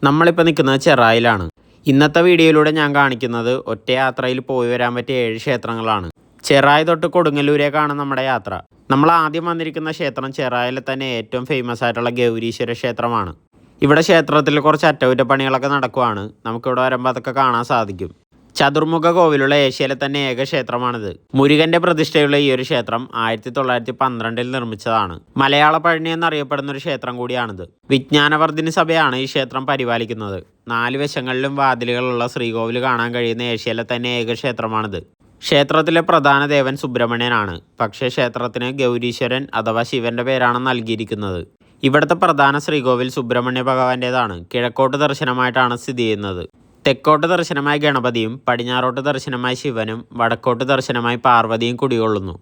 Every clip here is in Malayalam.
നമ്മളിപ്പോൾ നിൽക്കുന്നത് ചെറായിലാണ്. ഇന്നത്തെ വീഡിയോയിലൂടെ ഞാൻ കാണിക്കുന്നത് ഒറ്റ യാത്രയിൽ പോയി വരാൻ പറ്റിയ 7 ക്ഷേത്രങ്ങളാണ്. ചെറായി തൊട്ട് കൊടുങ്ങല്ലൂരേക്കാണ് നമ്മുടെ യാത്ര. നമ്മൾ ആദ്യം വന്നിരിക്കുന്ന ക്ഷേത്രം ചെറായിലെ തന്നെ ഏറ്റവും ഫേമസ് ആയിട്ടുള്ള ഗൗരീശ്വര ക്ഷേത്രമാണ്. ഇവിടെ ക്ഷേത്രത്തിൽ കുറച്ച് അറ്റകുറ്റപ്പണികളൊക്കെ നടക്കുവാണ്. നമുക്കിവിടെ വരുമ്പോൾ അതൊക്കെ കാണാൻ സാധിക്കും. ചതുർമുഖ കോവിലുള്ള ഏഷ്യയിലെ തന്നെ ഏക ക്ഷേത്രമാണിത്. മുരുകന്റെ പ്രതിഷ്ഠയുള്ള ഈ ഒരു ക്ഷേത്രം 1912 നിർമ്മിച്ചതാണ്. മലയാള പഴനി എന്നറിയപ്പെടുന്ന ഒരു ക്ഷേത്രം കൂടിയാണിത്. വിജ്ഞാനവർദ്ധിനി സഭയാണ് ഈ ക്ഷേത്രം പരിപാലിക്കുന്നത്. 4 വശങ്ങളിലും വാതിലുകളുള്ള ശ്രീകോവിൽ കാണാൻ കഴിയുന്ന ഏഷ്യയിലെ തന്നെ ഏക ക്ഷേത്രമാണിത്. ക്ഷേത്രത്തിലെ പ്രധാന ദേവൻ സുബ്രഹ്മണ്യനാണ്. പക്ഷേ ക്ഷേത്രത്തിന് ഗൗരീശ്വരൻ അഥവാ ശിവന്റെ പേരാണ് നൽകിയിരിക്കുന്നത്. ഇവിടുത്തെ പ്രധാന ശ്രീകോവിൽ സുബ്രഹ്മണ്യ ഭഗവാന്റേതാണ്. കിഴക്കോട്ട് ദർശനമായിട്ടാണ് സ്ഥിതി ചെയ്യുന്നത്. തെക്കോട്ട് ദർശനമായി ഗണപതിയും പടിഞ്ഞാറോട്ട് ദർശനമായി ശിവനും വടക്കോട്ട് ദർശനമായി പാർവതിയും കുടികൊള്ളുന്നു.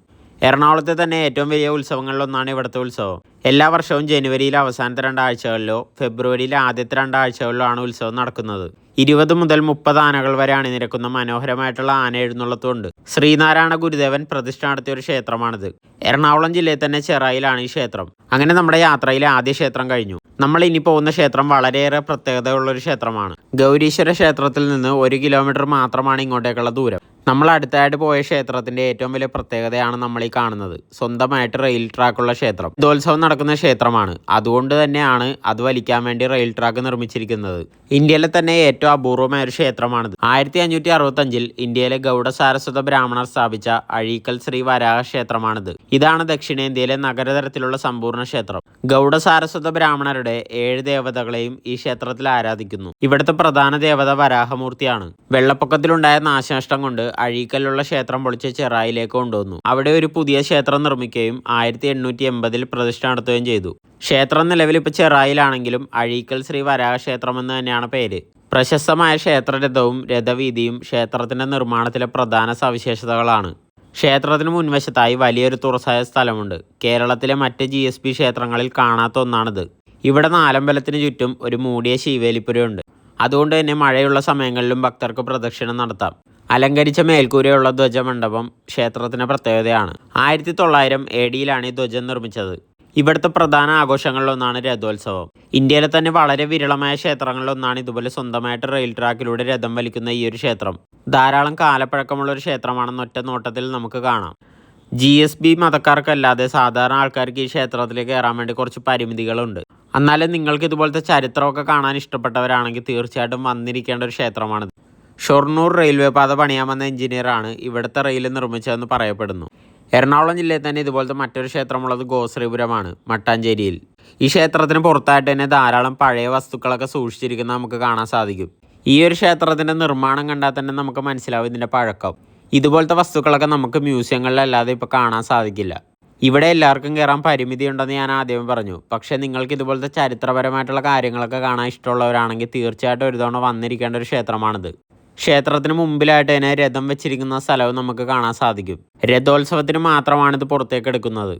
എറണാകുളത്തെ തന്നെ ഏറ്റവും വലിയ ഉത്സവങ്ങളിലൊന്നാണ് ഇവിടുത്തെ ഉത്സവം. എല്ലാ വർഷവും ജനുവരിയിലെ അവസാനത്തെ 2 ആഴ്ചകളിലോ ഫെബ്രുവരിയിലെ ആദ്യത്തെ 2 ആഴ്ചകളിലോ ആണ് ഉത്സവം നടക്കുന്നത്. 20 മുതൽ 30 ആനകൾ വരെ അണിനിരക്കുന്ന മനോഹരമായിട്ടുള്ള ആന എഴുന്നള്ളത്തുണ്ട്. ശ്രീനാരായണ ഗുരുദേവൻ പ്രതിഷ്ഠ നടത്തിയ ഒരു ക്ഷേത്രമാണിത്. എറണാകുളം ജില്ലയിൽ തന്നെ ചെറായിലാണ് ഈ ക്ഷേത്രം. അങ്ങനെ നമ്മുടെ യാത്രയിലെ ആദ്യ ക്ഷേത്രം കഴിഞ്ഞു. നമ്മൾ ഇനി പോകുന്ന ക്ഷേത്രം വളരെയേറെ പ്രത്യേകതയുള്ളൊരു ക്ഷേത്രമാണ്. ഗൗരീശ്വര ക്ഷേത്രത്തിൽ നിന്ന് 1 കിലോമീറ്റർ മാത്രമാണ് ഇങ്ങോട്ടേക്കുള്ള ദൂരം. നമ്മൾ അടുത്തായിട്ട് പോയ ക്ഷേത്രത്തിന്റെ ഏറ്റവും വലിയ പ്രത്യേകതയാണ് നമ്മൾ ഈ കാണുന്നത്. സ്വന്തമായിട്ട് റെയിൽ ട്രാക്കുള്ള ക്ഷേത്രം. രഥോത്സവം നടക്കുന്ന ക്ഷേത്രമാണ്. അതുകൊണ്ട് തന്നെയാണ് അത് വലിക്കാൻ വേണ്ടി റെയിൽ ട്രാക്ക് നിർമ്മിച്ചിരിക്കുന്നത്. ഇന്ത്യയിലെ തന്നെ ഏറ്റവും അപൂർവമായ ഒരു ക്ഷേത്രമാണിത്. 1565 ഇന്ത്യയിലെ ഗൗഡ സാരസ്വത ബ്രാഹ്മണർ സ്ഥാപിച്ച അഴീക്കൽ ശ്രീ വരാഹ ക്ഷേത്രമാണിത്. ഇതാണ് ദക്ഷിണേന്ത്യയിലെ നഗരതരത്തിലുള്ള സമ്പൂർണ്ണ ക്ഷേത്രം. ഗൗഡ സാരസ്വത ബ്രാഹ്മണരുടെ 7 ദേവതകളെയും ഈ ക്ഷേത്രത്തിൽ ആരാധിക്കുന്നു. ഇവിടുത്തെ പ്രധാന ദേവത വരാഹമൂർത്തിയാണ്. വെള്ളപ്പൊക്കത്തിലുണ്ടായ നാശനഷ്ടം കൊണ്ട് അഴീക്കലുള്ള ക്ഷേത്രം പൊളിച്ച് ചെറായിലേക്ക് കൊണ്ടുവന്നു. അവിടെ ഒരു പുതിയ ക്ഷേത്രം നിർമ്മിക്കുകയും 1880 പ്രതിഷ്ഠ നടത്തുകയും ചെയ്തു. ക്ഷേത്രം നിലവിൽ ഇപ്പോൾ ചെറായിലാണെങ്കിലും അഴീക്കൽ ശ്രീ വരാഹ ക്ഷേത്രം എന്ന് തന്നെയാണ് പേര്. പ്രശസ്തമായ ക്ഷേത്രരഥവും രഥവീതിയും ക്ഷേത്രത്തിന്റെ നിർമ്മാണത്തിലെ പ്രധാന സവിശേഷതകളാണ്. ക്ഷേത്രത്തിന് മുൻവശത്തായി വലിയൊരു തുറസായ സ്ഥലമുണ്ട്. കേരളത്തിലെ മറ്റ് GSB ക്ഷേത്രങ്ങളിൽ കാണാത്ത ഒന്നാണിത്. ഇവിടെ നാലമ്പലത്തിന് ചുറ്റും ഒരു മൂടിയ ശീവേലിപ്പുരയുണ്ട്. അതുകൊണ്ട് തന്നെ മഴയുള്ള സമയങ്ങളിലും ഭക്തർക്ക് പ്രദക്ഷിണം നടത്താം. അലങ്കരിച്ച മേൽക്കൂരയുള്ള ധ്വജമണ്ഡപം ക്ഷേത്രത്തിന്റെ പ്രത്യേകതയാണ്. 1900 AD ഈ ധ്വജം നിർമ്മിച്ചത്. ഇവിടുത്തെ പ്രധാന ആഘോഷങ്ങളിലൊന്നാണ് രഥോത്സവം. ഇന്ത്യയിലെ തന്നെ വളരെ വിരളമായ ക്ഷേത്രങ്ങളിലൊന്നാണ് ഇതുപോലെ സ്വന്തമായിട്ട് റെയിൽ ട്രാക്കിലൂടെ രഥം വലിക്കുന്ന ഈ ഒരു ക്ഷേത്രം. ധാരാളം കാലപ്പഴക്കമുള്ള ഒരു ക്ഷേത്രമാണെന്ന് ഒറ്റ നോട്ടത്തിൽ നമുക്ക് കാണാം. GSB മതക്കാർക്കല്ലാതെ സാധാരണ ആൾക്കാർക്ക് ഈ ക്ഷേത്രത്തിലേക്ക് കയറാൻ വേണ്ടി കുറച്ച് പരിമിതികളുണ്ട്. എന്നാലും നിങ്ങൾക്ക് ഇതുപോലത്തെ ചരിത്രമൊക്കെ കാണാൻ ഇഷ്ടപ്പെട്ടവരാണെങ്കിൽ തീർച്ചയായിട്ടും വന്നിരിക്കേണ്ട ഒരു ക്ഷേത്രമാണിത്. ഷൊർണൂർ റെയിൽവേ പാത പണിയാൻ വന്ന എഞ്ചിനീയറാണ് ഇവിടുത്തെ റെയിൽ നിർമ്മിച്ചതെന്ന് പറയപ്പെടുന്നു. എറണാകുളം ജില്ലയിൽ തന്നെ ഇതുപോലത്തെ മറ്റൊരു ക്ഷേത്രമുള്ളത് ഗോശ്രീപുരമാണ്, മട്ടാഞ്ചേരിയിൽ. ഈ ക്ഷേത്രത്തിന് പുറത്തായിട്ട് തന്നെ ധാരാളം പഴയ വസ്തുക്കളൊക്കെ സൂക്ഷിച്ചിരിക്കുന്നത് നമുക്ക് കാണാൻ സാധിക്കും. ഈ ഒരു ക്ഷേത്രത്തിൻ്റെ നിർമ്മാണം കണ്ടാൽ തന്നെ നമുക്ക് മനസ്സിലാവും ഇതിൻ്റെ പഴക്കം. ഇതുപോലത്തെ വസ്തുക്കളൊക്കെ നമുക്ക് മ്യൂസിയങ്ങളിലല്ലാതെ ഇപ്പോൾ കാണാൻ സാധിക്കില്ല. ഇവിടെ എല്ലാവർക്കും കയറാൻ പരിമിതി ഉണ്ടെന്ന് ഞാൻ ആദ്യമേ പറഞ്ഞു. പക്ഷേ നിങ്ങൾക്ക് ഇതുപോലത്തെ ചരിത്രപരമായിട്ടുള്ള കാര്യങ്ങളൊക്കെ കാണാൻ ഇഷ്ടമുള്ളവരാണെങ്കിൽ തീർച്ചയായിട്ടും ഒരു തവണ വന്നിരിക്കേണ്ട ഒരു ക്ഷേത്രമാണിത്. ക്ഷേത്രത്തിന് മുമ്പിലായിട്ട് തന്നെ രഥം വെച്ചിരിക്കുന്ന സ്ഥലവും നമുക്ക് കാണാൻ സാധിക്കും. രഥോത്സവത്തിന് മാത്രമാണ് ഇത് പുറത്തേക്ക് എടുക്കുന്നത്.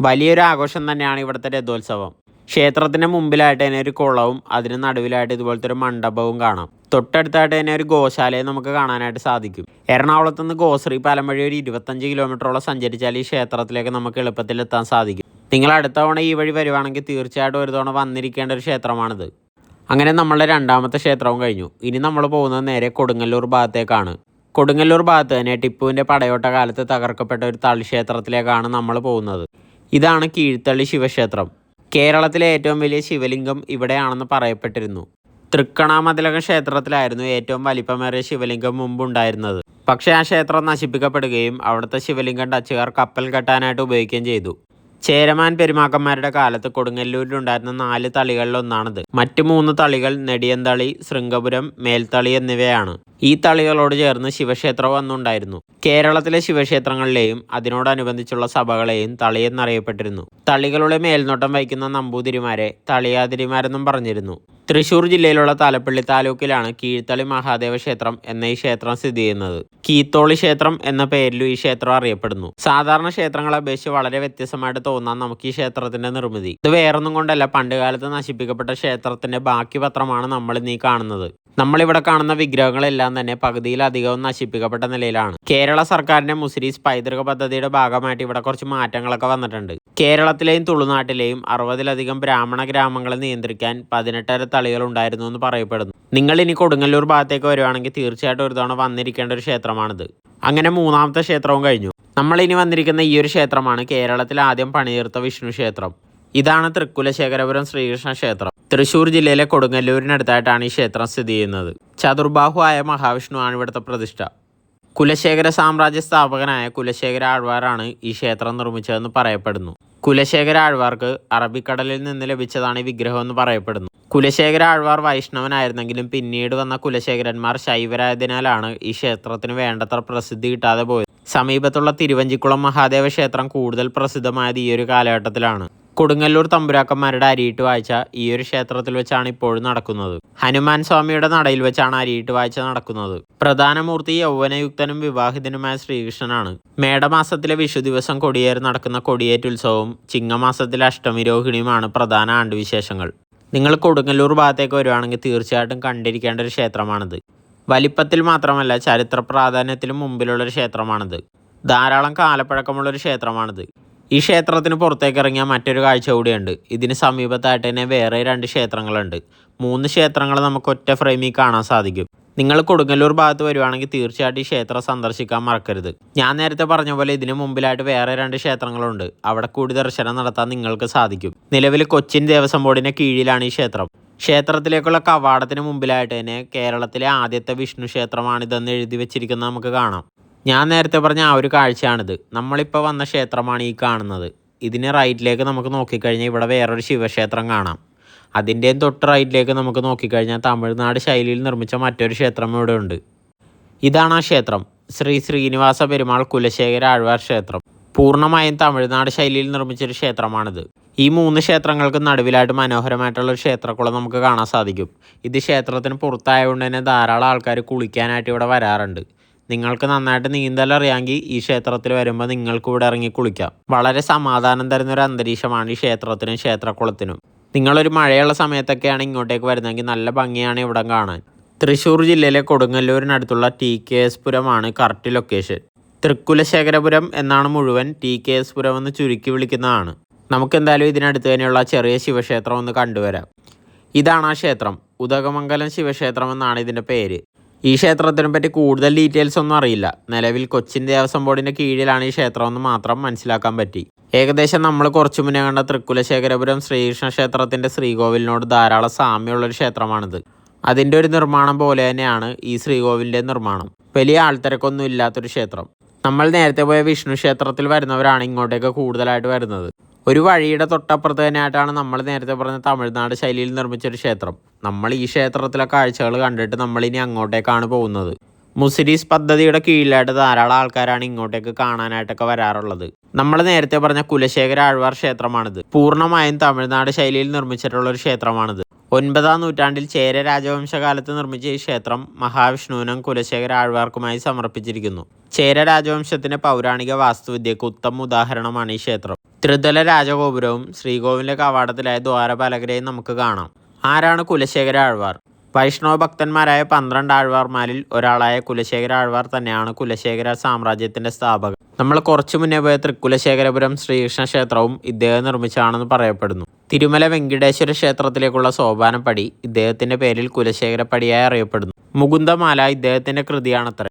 വലിയൊരു ആഘോഷം തന്നെയാണ് ഇവിടുത്തെ രഥോത്സവം. ക്ഷേത്രത്തിന് മുമ്പിലായിട്ട് തന്നെ ഒരു കുളവും അതിന് നടുവിലായിട്ട് ഇതുപോലത്തെ ഒരു മണ്ഡപവും കാണാം. തൊട്ടടുത്തായിട്ട് തന്നെ ഒരു ഗോശാലയും നമുക്ക് കാണാനായിട്ട് സാധിക്കും. എറണാകുളത്ത് നിന്ന് ഗോശ്രീ പാലം വഴി ഒരു 25 കിലോമീറ്ററോളം സഞ്ചരിച്ചാൽ ഈ ക്ഷേത്രത്തിലേക്ക് നമുക്ക് എളുപ്പത്തിൽ എത്താൻ സാധിക്കും. നിങ്ങൾ അടുത്ത തവണ ഈ വഴി വരുവാണെങ്കിൽ തീർച്ചയായിട്ടും ഒരു തവണ വന്നിരിക്കേണ്ട ഒരു ക്ഷേത്രമാണിത്. അങ്ങനെ നമ്മളുടെ 2ാമത്തെ ക്ഷേത്രവും കഴിഞ്ഞു. ഇനി നമ്മൾ പോകുന്നത് നേരെ കൊടുങ്ങല്ലൂർ ഭാഗത്തേക്കാണ്. കൊടുങ്ങല്ലൂർ ഭാഗത്ത് തന്നെ ടിപ്പുവിൻ്റെ പടയോട്ട കാലത്ത് തകർക്കപ്പെട്ട ഒരു തളിക്ഷേത്രത്തിലേക്കാണ് നമ്മൾ പോകുന്നത്. ഇതാണ് കീഴ്ത്തള്ളി ശിവക്ഷേത്രം. കേരളത്തിലെ ഏറ്റവും വലിയ ശിവലിംഗം ഇവിടെയാണെന്ന് പറയപ്പെട്ടിരുന്നു. തൃക്കണാമതിലകം ക്ഷേത്രത്തിലായിരുന്നു ഏറ്റവും വലിപ്പമേറിയ ശിവലിംഗം മുമ്പുണ്ടായിരുന്നത്. പക്ഷേ ആ ക്ഷേത്രം നശിപ്പിക്കപ്പെടുകയും അവിടുത്തെ ശിവലിംഗം ഡച്ചുകാർ കപ്പൽ കെട്ടാനായിട്ട് ഉപയോഗിക്കുകയും ചെയ്തു. ചേരമാൻ പെരുമാക്കന്മാരുടെ കാലത്ത് കൊടുങ്ങല്ലൂരിലുണ്ടായിരുന്ന 4 തളികളിലൊന്നാണിത്. മറ്റ് 3 തളികൾ നെടിയന്തളി, ശൃംഗപുരം, മേൽത്തളി എന്നിവയാണ്. ഈ തളികളോട് ചേർന്ന് ശിവക്ഷേത്രവും അന്നുണ്ടായിരുന്നു. കേരളത്തിലെ ശിവക്ഷേത്രങ്ങളിലെയും അതിനോടനുബന്ധിച്ചുള്ള സഭകളെയും തളി എന്നറിയപ്പെട്ടിരുന്നു. തളികളുടെ മേൽനോട്ടം വഹിക്കുന്ന നമ്പൂതിരിമാരെ തളിയാതിരിമാരെന്നും പറഞ്ഞിരുന്നു. തൃശ്ശൂർ ജില്ലയിലുള്ള തലപ്പള്ളി താലൂക്കിലാണ് കീഴ്ത്തളി മഹാദേവ ക്ഷേത്രം എന്ന ഈ ക്ഷേത്രം സ്ഥിതി ചെയ്യുന്നത്. കീത്തോളി ക്ഷേത്രം എന്ന പേരിലും ഈ ക്ഷേത്രം അറിയപ്പെടുന്നു. സാധാരണ ക്ഷേത്രങ്ങളെ അപേക്ഷിച്ച് വളരെ വ്യത്യസ്തമായിട്ട് തോന്നാൻ നമുക്ക് ഈ ക്ഷേത്രത്തിന്റെ നിർമ്മിതി. ഇത് വേറൊന്നും കൊണ്ടല്ല, പണ്ടുകാലത്ത് നശിപ്പിക്കപ്പെട്ട ക്ഷേത്രത്തിന്റെ ബാക്കി പത്രമാണ് നമ്മൾ ഇന്നീ കാണുന്നത്. നമ്മളിവിടെ കാണുന്ന വിഗ്രഹങ്ങളെല്ലാം തന്നെ പകുതിയിലധികവും നശിപ്പിക്കപ്പെട്ട നിലയിലാണ്. കേരള സർക്കാരിന്റെ മുസിരീസ് പൈതൃക പദ്ധതിയുടെ ഭാഗമായിട്ട് ഇവിടെ കുറച്ച് മാറ്റങ്ങളൊക്കെ വന്നിട്ടുണ്ട്. കേരളത്തിലെയും തുളുനാട്ടിലെയും 60-ലധികം ബ്രാഹ്മണ ഗ്രാമങ്ങളെ നിയന്ത്രിക്കാൻ 18 തളികൾ ഉണ്ടായിരുന്നു എന്ന് പറയപ്പെടുന്നു. നിങ്ങൾ ഇനി കൊടുങ്ങല്ലൂർ ഭാഗത്തേക്ക് വരുവാണെങ്കിൽ തീർച്ചയായിട്ടും ഒരു തവണ വന്നിരിക്കേണ്ട ഒരു ക്ഷേത്രമാണിത്. അങ്ങനെ മൂന്നാമത്തെ ക്ഷേത്രവും കഴിഞ്ഞു. നമ്മൾ ഇനി വന്നിരിക്കുന്ന ഈ ഒരു ക്ഷേത്രമാണ് കേരളത്തിൽ ആദ്യം പണിതീർത്ത വിഷ്ണു ക്ഷേത്രം. ഇതാണ് തൃക്കുലശേഖരപുരം ശ്രീകൃഷ്ണ ക്ഷേത്രം. തൃശ്ശൂർ ജില്ലയിലെ കൊടുങ്ങല്ലൂരിനടുത്തായിട്ടാണ് ഈ ക്ഷേത്രം സ്ഥിതി ചെയ്യുന്നത്. ചതുർബാഹുവായ മഹാവിഷ്ണുവാണ് ഇവിടുത്തെ പ്രതിഷ്ഠ. കുലശേഖര സാമ്രാജ്യ സ്ഥാപകനായ കുലശേഖര ആഴ്വാറാണ് ഈ ക്ഷേത്രം നിർമ്മിച്ചതെന്ന് പറയപ്പെടുന്നു. കുലശേഖര ആഴ്വാർക്ക് അറബിക്കടലിൽ നിന്ന് ലഭിച്ചതാണ് ഈ വിഗ്രഹം എന്ന് പറയപ്പെടുന്നു. കുലശേഖര ആഴ്വാർ വൈഷ്ണവനായിരുന്നെങ്കിലും പിന്നീട് വന്ന കുലശേഖരന്മാർ ശൈവരായതിനാലാണ് ഈ ക്ഷേത്രത്തിന് വേണ്ടത്ര പ്രസിദ്ധി കിട്ടാതെ പോയത്. സമീപത്തുള്ള തിരുവഞ്ചിക്കുളം മഹാദേവ ക്ഷേത്രം കൂടുതൽ പ്രസിദ്ധമായത് ഈ ഒരു കാലഘട്ടത്തിലാണ്. കൊടുങ്ങല്ലൂർ തമ്പുരാക്കന്മാരുടെ അരിയിട്ട് വാഴ്ച ഈ ഒരു ക്ഷേത്രത്തിൽ വെച്ചാണ് ഇപ്പോഴും നടക്കുന്നത്. ഹനുമാൻ സ്വാമിയുടെ നടയിൽ വെച്ചാണ് അരിയിട്ട് വാഴ്ച നടക്കുന്നത്. പ്രധാന മൂർത്തി യൗവനയുക്തനും വിവാഹിതനുമായ ശ്രീകൃഷ്ണനാണ്. മേടമാസത്തിലെ വിഷു ദിവസം കൊടിയേറി നടക്കുന്ന കൊടിയേറ്റുത്സവവും ചിങ്ങമാസത്തിലെ അഷ്ടമി രോഹിണിയുമാണ് പ്രധാന ആണ്ടുവിശേഷങ്ങൾ. നിങ്ങൾ കൊടുങ്ങല്ലൂർ ഭാഗത്തേക്ക് വരുവാണെങ്കിൽ തീർച്ചയായിട്ടും കണ്ടിരിക്കേണ്ട ഒരു ക്ഷേത്രമാണിത്. വലിപ്പത്തിൽ മാത്രമല്ല ചരിത്ര പ്രാധാന്യത്തിലും മുമ്പിലുള്ളൊരു ക്ഷേത്രമാണിത്. ധാരാളം കാലപ്പഴക്കമുള്ളൊരു ക്ഷേത്രമാണിത്. ഈ ക്ഷേത്രത്തിന് പുറത്തേക്ക് ഇറങ്ങിയാൽ മറ്റൊരു കാഴ്ച കൂടിയുണ്ട്. ഇതിന് സമീപത്തായിട്ട് തന്നെ വേറെ 2 ക്ഷേത്രങ്ങളുണ്ട്. 3 ക്ഷേത്രങ്ങൾ നമുക്ക് ഒറ്റ ഫ്രെയിമിൽ കാണാൻ സാധിക്കും. നിങ്ങൾ കൊടുങ്ങല്ലൂർ ഭാഗത്ത് വരുവാണെങ്കിൽ തീർച്ചയായിട്ടും ഈ ക്ഷേത്രം സന്ദർശിക്കാൻ മറക്കരുത്. ഞാൻ നേരത്തെ പറഞ്ഞ പോലെ ഇതിന് മുമ്പിലായിട്ട് വേറെ 2 ക്ഷേത്രങ്ങളുണ്ട്. അവിടെ കൂടി ദർശനം നടത്താൻ നിങ്ങൾക്ക് സാധിക്കും. നിലവിൽ കൊച്ചിൻ ദേവസ്വം ബോർഡിന്റെ കീഴിലാണ് ഈ ക്ഷേത്രം. ക്ഷേത്രത്തിലേക്കുള്ള കവാടത്തിന് മുമ്പിലായിട്ട് തന്നെ കേരളത്തിലെ ആദ്യത്തെ വിഷ്ണു ക്ഷേത്രമാണിതെന്ന് എഴുതി വെച്ചിരിക്കുന്നത് നമുക്ക് കാണാം. ഞാൻ നേരത്തെ പറഞ്ഞ ആ ഒരു കാഴ്ചയാണിത്. നമ്മളിപ്പോൾ വന്ന ക്ഷേത്രമാണ് ഈ കാണുന്നത്. ഇതിന് റൈറ്റിലേക്ക് നമുക്ക് നോക്കിക്കഴിഞ്ഞാൽ ഇവിടെ വേറൊരു ശിവക്ഷേത്രം കാണാം. അതിൻ്റെയും തൊട്ട് റൈറ്റിലേക്ക് നമുക്ക് നോക്കിക്കഴിഞ്ഞാൽ തമിഴ്നാട് ശൈലിയിൽ നിർമ്മിച്ച മറ്റൊരു ക്ഷേത്രം ഇവിടെ ഉണ്ട്. ഇതാണ് ആ ക്ഷേത്രം. ശ്രീ ശ്രീനിവാസ പെരുമാൾ കുലശേഖര ആഴ്വാർ ക്ഷേത്രം. പൂർണ്ണമായും തമിഴ്നാട് ശൈലിയിൽ നിർമ്മിച്ചൊരു ക്ഷേത്രമാണിത്. ഈ 3 ക്ഷേത്രങ്ങൾക്ക് നടുവിലായിട്ട് മനോഹരമായിട്ടുള്ളൊരു ക്ഷേത്രക്കുളം നമുക്ക് കാണാൻ സാധിക്കും. ഇത് ക്ഷേത്രത്തിന് പുറത്തായതുകൊണ്ട് തന്നെ ധാരാളം ആൾക്കാർ കുളിക്കാനായിട്ട് ഇവിടെ വരാറുണ്ട്. നിങ്ങൾക്ക് നന്നായിട്ട് നീന്തൽ അറിയാമെങ്കിൽ ഈ ക്ഷേത്രത്തിൽ വരുമ്പോൾ നിങ്ങൾക്ക് ഇവിടെ ഇറങ്ങി കുളിക്കാം. വളരെ സമാധാനം തരുന്നൊരു അന്തരീക്ഷമാണ് ഈ ക്ഷേത്രത്തിനും ക്ഷേത്രക്കുളത്തിനും. നിങ്ങളൊരു മഴയുള്ള സമയത്തൊക്കെയാണ് ഇങ്ങോട്ടേക്ക് വരുന്നതെങ്കിൽ നല്ല ഭംഗിയാണ് ഇവിടെ കാണാൻ. തൃശ്ശൂർ ജില്ലയിലെ കൊടുങ്ങല്ലൂരിനടുത്തുള്ള TKS പുരമാണ് കറക്റ്റ് ലൊക്കേഷൻ. തൃക്കുലശേഖരപുരം എന്നാണ് മുഴുവൻ, TKS പുരം എന്ന് ചുരുക്കി വിളിക്കുന്നതാണ്. നമുക്കെന്തായാലും ഇതിനടുത്ത് തന്നെയുള്ള ചെറിയ ശിവക്ഷേത്രം ഒന്ന് കണ്ടുവരാം. ഇതാണ് ആ ക്ഷേത്രം. ഉദകമംഗലം ശിവക്ഷേത്രം എന്നാണ് ഇതിൻ്റെ പേര്. ഈ ക്ഷേത്രത്തിനെ പറ്റി കൂടുതൽ ഡീറ്റെയിൽസ് ഒന്നും അറിയില്ല. നിലവിൽ കൊച്ചിൻ ദേവസ്വം ബോർഡിൻ്റെ കീഴിലാണ് ഈ ക്ഷേത്രം എന്ന് മാത്രം മനസ്സിലാക്കാൻ പറ്റി. ഏകദേശം നമ്മൾ കുറച്ചു മുന്നേ കണ്ട തൃക്കുലശേഖരപുരം ശ്രീകൃഷ്ണ ക്ഷേത്രത്തിൻ്റെ ശ്രീകോവിലിനോട് ധാരാളം സാമ്യമുള്ളൊരു ക്ഷേത്രമാണിത്. അതിൻ്റെ ഒരു നിർമ്മാണം പോലെ തന്നെയാണ് ഈ ശ്രീകോവിലിൻ്റെ നിർമ്മാണം. വലിയ ആൾത്തിരക്കൊന്നും ഇല്ലാത്തൊരു ക്ഷേത്രം. നമ്മൾ നേരത്തെ പോയ വിഷ്ണു ക്ഷേത്രത്തിൽ വരുന്നവരാണ് ഇങ്ങോട്ടേക്ക് കൂടുതലായിട്ട് വരുന്നത്. ഒരു വഴിയുടെ തൊട്ടപ്പുറത്ത് തന്നെയായിട്ടാണ് നമ്മൾ നേരത്തെ പറഞ്ഞ തമിഴ്നാട് ശൈലിയിൽ നിർമ്മിച്ചൊരു ക്ഷേത്രം. നമ്മൾ ഈ ക്ഷേത്രത്തിലെ കാഴ്ചകൾ കണ്ടിട്ട് നമ്മളിനി അങ്ങോട്ടേക്കാണ് പോകുന്നത്. മുസിരീസ് പദ്ധതിയുടെ കീഴിലായിട്ട് ധാരാളം ആൾക്കാരാണ് ഇങ്ങോട്ടേക്ക് കാണാനായിട്ടൊക്കെ വരാറുള്ളത്. നമ്മൾ നേരത്തെ പറഞ്ഞ കുലശേഖര ആഴ്വാർ ക്ഷേത്രമാണിത്. പൂർണ്ണമായും തമിഴ്നാട് ശൈലിയിൽ നിർമ്മിച്ചിട്ടുള്ളൊരു ക്ഷേത്രമാണിത്. 9-ാം നൂറ്റാണ്ടിൽ ചേര രാജവംശകാലത്ത് നിർമ്മിച്ച ഈ ക്ഷേത്രം മഹാവിഷ്ണുവിനും കുലശേഖര ആഴ്വാർക്കുമായി സമർപ്പിച്ചിരിക്കുന്നു. ചേര രാജവംശത്തിന്റെ പൗരാണിക വാസ്തുവിദ്യക്ക് ഉത്തമ ഉദാഹരണമാണ് ഈ ക്ഷേത്രം. ത്രിതല രാജഗോപുരവും ശ്രീകോവിലിന്റെ കവാടത്തിലായ ദ്വാരപാലകരെയും നമുക്ക് കാണാം. ആരാണ് കുലശേഖര ആഴ്വാർ? വൈഷ്ണവ ഭക്തന്മാരായ 12 ആഴ്വാർമാരിൽ ഒരാളായ കുലശേഖര ആഴ്വാർ തന്നെയാണ് കുലശേഖര സാമ്രാജ്യത്തിന്റെ സ്ഥാപകൻ. നമ്മൾ കുറച്ചു മുന്നേ പോയ തൃക്കുലശേഖരപുരം ശ്രീകൃഷ്ണ ക്ഷേത്രവും ഇദ്ദേഹം നിർമ്മിച്ചാണെന്ന് പറയപ്പെടുന്നു. തിരുമല വെങ്കിടേശ്വര ക്ഷേത്രത്തിലേക്കുള്ള സോപാനപ്പടി ഇദ്ദേഹത്തിന്റെ പേരിൽ കുലശേഖരപ്പടിയായി അറിയപ്പെടുന്നു. മുകുന്ദമാല ഇദ്ദേഹത്തിന്റെ കൃതിയാണത്രേ.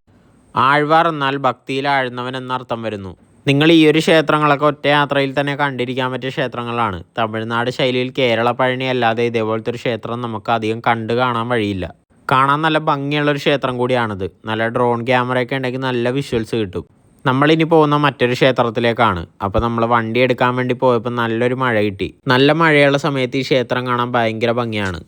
ആഴ്വാർ എന്നാൽ ഭക്തിയിൽ ആഴ്ന്നവൻ എന്നർത്ഥം വരുന്നു. നിങ്ങൾ ഈ ഒരു ക്ഷേത്രങ്ങളൊക്കെ ഒറ്റ യാത്രയിൽ തന്നെ കണ്ടിരിക്കാൻ പറ്റിയ ക്ഷേത്രങ്ങളാണ്. തമിഴ്നാട് ശൈലിയിൽ കേരള പഴനി അല്ലാതെ ഇതേപോലത്തെ ഒരു ക്ഷേത്രം നമുക്ക് അധികം കണ്ടു കാണാൻ വഴിയില്ല. കാണാൻ നല്ല ഭംഗിയുള്ളൊരു ക്ഷേത്രം കൂടിയാണിത്. നല്ല ഡ്രോൺ ക്യാമറയൊക്കെ ഉണ്ടെങ്കിൽ നല്ല വിഷ്വൽസ് കിട്ടും. നമ്മളിനി പോകുന്ന മറ്റൊരു ക്ഷേത്രത്തിലേക്കാണ്. അപ്പോൾ നമ്മൾ വണ്ടി എടുക്കാൻ വേണ്ടി പോയപ്പോൾ നല്ലൊരു മഴ കിട്ടി. നല്ല മഴയുള്ള സമയത്ത് ഈ ക്ഷേത്രം കാണാൻ ഭയങ്കര ഭംഗിയാണ്.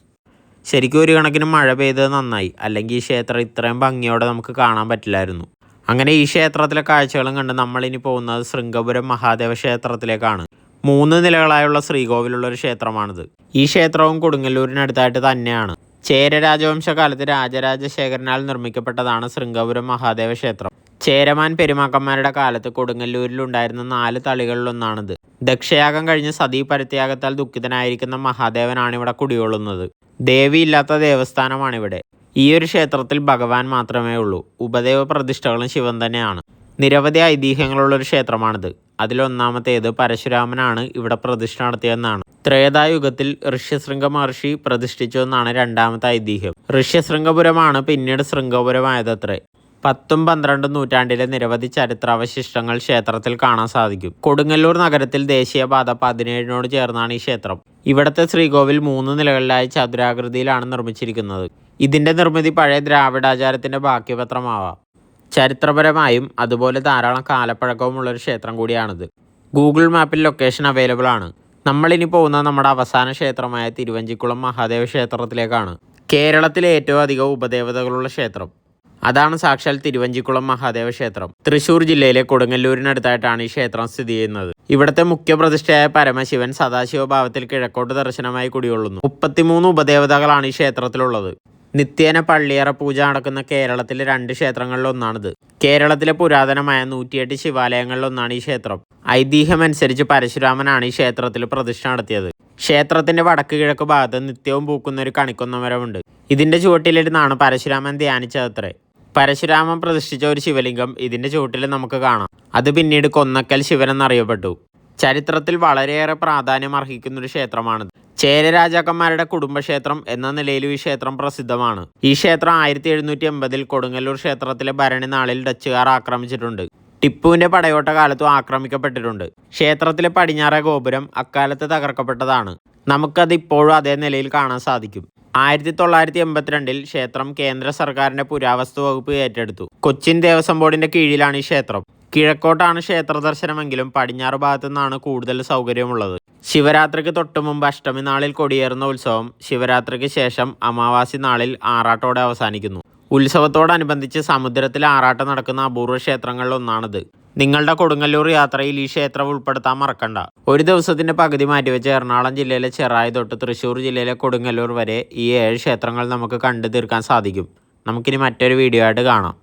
ശരിക്കും ഒരു കണക്കിന് മഴ പെയ്തത് നന്നായി, അല്ലെങ്കിൽ ഈ ക്ഷേത്രം ഇത്രയും ഭംഗിയോടെ നമുക്ക് കാണാൻ പറ്റില്ലായിരുന്നു. അങ്ങനെ ഈ ക്ഷേത്രത്തിലെ കാഴ്ചകളും കണ്ട് നമ്മളിനി പോകുന്നത് ശൃംഗപുരം മഹാദേവ ക്ഷേത്രത്തിലേക്കാണ്. 3 നിലകളായുള്ള ശ്രീകോവിലുള്ളൊരു ക്ഷേത്രമാണിത്. ഈ ക്ഷേത്രവും കൊടുങ്ങല്ലൂരിനടുത്തായിട്ട് തന്നെയാണ്. ചേര രാജവംശകാലത്ത് രാജരാജശേഖരനാൽ നിർമ്മിക്കപ്പെട്ടതാണ് ശൃംഗപുരം മഹാദേവ ക്ഷേത്രം. ചേരമാൻ പെരുമാക്കന്മാരുടെ കാലത്ത് കൊടുങ്ങല്ലൂരിലുണ്ടായിരുന്ന 4 തളികളിലൊന്നാണിത്. ദക്ഷയാഗം കഴിഞ്ഞ് സതീ പരിത്യാഗത്താൽ ദുഃഖിതനായിരിക്കുന്ന മഹാദേവനാണ് ഇവിടെ കുടികൊള്ളുന്നത്. ദേവിയില്ലാത്ത ദേവസ്ഥാനമാണിവിടെ. ഈ ഒരു ക്ഷേത്രത്തിൽ ഭഗവാൻ മാത്രമേ ഉള്ളൂ. ഉപദേവ പ്രതിഷ്ഠകളും ശിവൻ തന്നെയാണ്. നിരവധി ഐതിഹ്യങ്ങളുള്ളൊരു ക്ഷേത്രമാണിത്. അതിലൊന്നാമത്തേത് പരശുരാമനാണ് ഇവിടെ പ്രതിഷ്ഠ നടത്തിയതെന്നാണ്. ത്രേതായുഗത്തിൽ ഋഷ്യശൃംഗ മഹർഷി പ്രതിഷ്ഠിച്ചു എന്നാണ് രണ്ടാമത്തെ ഐതിഹ്യം. ഋഷ്യശൃംഗപുരമാണ് പിന്നീട് ശൃംഗപുരമായതത്രേ. 10ഉം 12ഉം നൂറ്റാണ്ടിലെ നിരവധി ചരിത്രാവശിഷ്ടങ്ങൾ ക്ഷേത്രത്തിൽ കാണാൻ സാധിക്കും. കൊടുങ്ങല്ലൂർ നഗരത്തിൽ ദേശീയപാത 17 ചേർന്നാണ് ഈ ക്ഷേത്രം. ഇവിടുത്തെ ശ്രീകോവിൽ 3 നിലകളിലായി ചതുരാകൃതിയിലാണ് നിർമ്മിച്ചിരിക്കുന്നത്. ഇതിന്റെ നിർമ്മിതി പഴയ ദ്രാവിഡാചാരത്തിന്റെ ബാക്കിപത്രമാവാം. ചരിത്രപരമായും അതുപോലെ ധാരാളം കാലപ്പഴക്കവുമുള്ളൊരു ക്ഷേത്രം കൂടിയാണിത്. ഗൂഗിൾ മാപ്പിൽ ലൊക്കേഷൻ അവൈലബിൾ ആണ്. നമ്മളിനി പോകുന്നത് നമ്മുടെ അവസാന ക്ഷേത്രമായ തിരുവഞ്ചിക്കുളം മഹാദേവ ക്ഷേത്രത്തിലേക്കാണ്. കേരളത്തിലെ ഏറ്റവും അധികം ഉപദേവതകളുള്ള ക്ഷേത്രം അതാണ് സാക്ഷാൽ തിരുവഞ്ചിക്കുളം മഹാദേവ ക്ഷേത്രം. തൃശ്ശൂർ ജില്ലയിലെ കൊടുങ്ങല്ലൂരിനടുത്തായിട്ടാണ് ഈ ക്ഷേത്രം സ്ഥിതി ചെയ്യുന്നത്. ഇവിടുത്തെ മുഖ്യ പ്രതിഷ്ഠയായ പരമശിവൻ സദാശിവഭാവത്തിൽ കിഴക്കോട്ട് ദർശനമായി കുടികൊള്ളുന്നു. 33 ഉപദേവതകളാണ് ഈ ക്ഷേത്രത്തിലുള്ളത്. നിത്യേന പള്ളിയറ പൂജ നടക്കുന്ന കേരളത്തിലെ 2 ക്ഷേത്രങ്ങളിലൊന്നാണിത്. കേരളത്തിലെ പുരാതനമായ 108 ശിവാലയങ്ങളിലൊന്നാണ് ഈ ക്ഷേത്രം. ഐതിഹ്യമനുസരിച്ച് പരശുരാമനാണ് ഈ ക്ഷേത്രത്തിൽ പ്രതിഷ്ഠ നടത്തിയത്. ക്ഷേത്രത്തിന്റെ വടക്ക് കിഴക്ക് ഭാഗത്ത് നിത്യവും പൂക്കുന്ന ഒരു കണിക്കൊന്ന മരമുണ്ട്. ഇതിന്റെ ചുവട്ടിലിരുന്നാണ് പരശുരാമൻ ധ്യാനിച്ചതത്രേ. പരശുരാമൻ പ്രതിഷ്ഠിച്ച ഒരു ശിവലിംഗം ഇതിന്റെ ചുവട്ടിൽ നമുക്ക് കാണാം. അത് പിന്നീട് കൊന്നക്കൽ ശിവൻ എന്നറിയപ്പെട്ടു. ചരിത്രത്തിൽ വളരെയേറെ പ്രാധാന്യം അർഹിക്കുന്നൊരു ക്ഷേത്രമാണിത്. ചേര രാജാക്കന്മാരുടെ കുടുംബക്ഷേത്രം എന്ന നിലയിലും ഈ ക്ഷേത്രം പ്രസിദ്ധമാണ്. ഈ ക്ഷേത്രം 1780 കൊടുങ്ങല്ലൂർ ക്ഷേത്രത്തിലെ ഭരണി നാളിൽ ഡച്ചുകാർ ആക്രമിച്ചിട്ടുണ്ട്. ടിപ്പുവിന്റെ പടയോട്ട കാലത്തും ആക്രമിക്കപ്പെട്ടിട്ടുണ്ട്. ക്ഷേത്രത്തിലെ പടിഞ്ഞാറേ ഗോപുരം അക്കാലത്ത് തകർക്കപ്പെട്ടതാണ്. നമുക്കത് ഇപ്പോഴും അതേ നിലയിൽ കാണാൻ സാധിക്കും. 1982 ക്ഷേത്രം കേന്ദ്ര സർക്കാരിന്റെ പുരാവസ്തു വകുപ്പ് ഏറ്റെടുത്തു. കൊച്ചിൻ ദേവസ്വം ബോർഡിന്റെ കീഴിലാണ് ഈ ക്ഷേത്രം. കിഴക്കോട്ടാണ് ക്ഷേത്ര ദർശനമെങ്കിലും പടിഞ്ഞാറ് ഭാഗത്തു നിന്നാണ് കൂടുതൽ സൗകര്യമുള്ളത്. ശിവരാത്രിക്ക് തൊട്ടു മുമ്പ് അഷ്ടമി നാളിൽ കൊടിയേറുന്ന ഉത്സവം ശിവരാത്രിക്ക് ശേഷം അമാവാസി നാളിൽ ആറാട്ടോടെ അവസാനിക്കുന്നു. ഉത്സവത്തോടനുബന്ധിച്ച് സമുദ്രത്തിൽ ആറാട്ടം നടക്കുന്ന അപൂർവ ക്ഷേത്രങ്ങളിലൊന്നാണിത്. നിങ്ങളുടെ കൊടുങ്ങല്ലൂർ യാത്രയിൽ ഈ ക്ഷേത്രം ഉൾപ്പെടുത്താൻ മറക്കണ്ട. ഒരു ദിവസത്തിന്റെ പകുതി മാറ്റിവെച്ച് എറണാകുളം ജില്ലയിലെ ചെറായി തൊട്ട് തൃശ്ശൂർ ജില്ലയിലെ കൊടുങ്ങല്ലൂർ വരെ ഈ 7 ക്ഷേത്രങ്ങൾ നമുക്ക് കണ്ടു തീർക്കാൻ സാധിക്കും. നമുക്കിനി മറ്റൊരു വീഡിയോ ആയിട്ട് കാണാം.